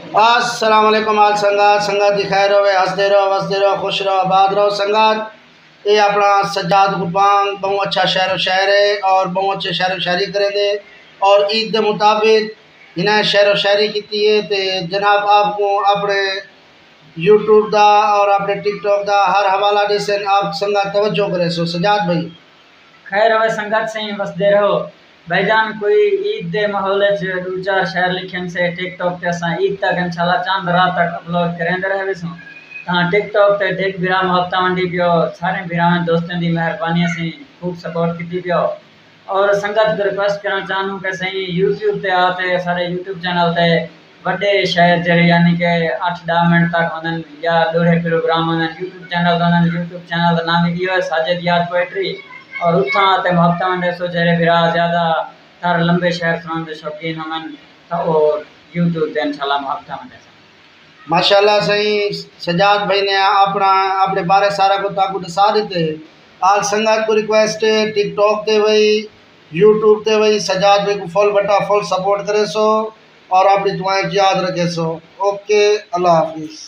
अस्सलाम वालेकुम आल संगात संगात दी खैर होवे, हंसते रहो वसते रहो, खुश रहो आबाद रहो। संगात ये अपना सज्जाद गुरबान बहुत अच्छा शहर व शायर है और बहुत अच्छे शहर व शायरी करें दे और ईद के मुताबिक इन्हें शहर व शायरी की है। तो जनाब आपको अपने यूट्यूब का और अपने टिकटॉक का हर हवाला से आप संगात तवज्जो करे सो। सज्जाद भाई खैर हवे संगत से ही बसते रहो भाईजान। कोई ईद के माहौल दो चार शायर लिखन से टिकटॉक पे असा ईद तक इंशाल्लाह चांद रात तक अपलोड करेंदे रहे सो। टिकटॉक पे टिक बिरा हफ्ता वंडी पियो सारे बिरावन दोस्तों की मेहरबानी से खूब सपोर्ट की पियो। और संगत को रिक्वेस्ट करना चाहूँ कि सही यूट्यूब पे आते सारे यूट्यूब चैनल पे बड़े शायर जरे यानी कि 8-10 मिनट तक होंदन या दोहरे प्रोग्राम होंदन यूट्यूब चैनल होंदन। यूट्यूब चैनल का नाम ही है साजिद याद पोएट्री और उतना ते हफ्ता वंडे सो जरे बिरा ज़्यादा तार लंबे शायर सुनाने के शौकीन होंदन और यूट्यूब पे इंशाल्लाह हफ्ता वंडे माशाल्लाह सही सज्जाद भाई ने अपना अपने बारे सारा को ताकू दसा देते। आज संगत को रिक्वेस्ट है टिकटॉक ते वही यूट्यूब ते वही सज्जाद भाई को फुल बटा फुल सपोर्ट करे सो और अपनी दुआएं याद रखे सो। ओके अल्लाह हाफिज़।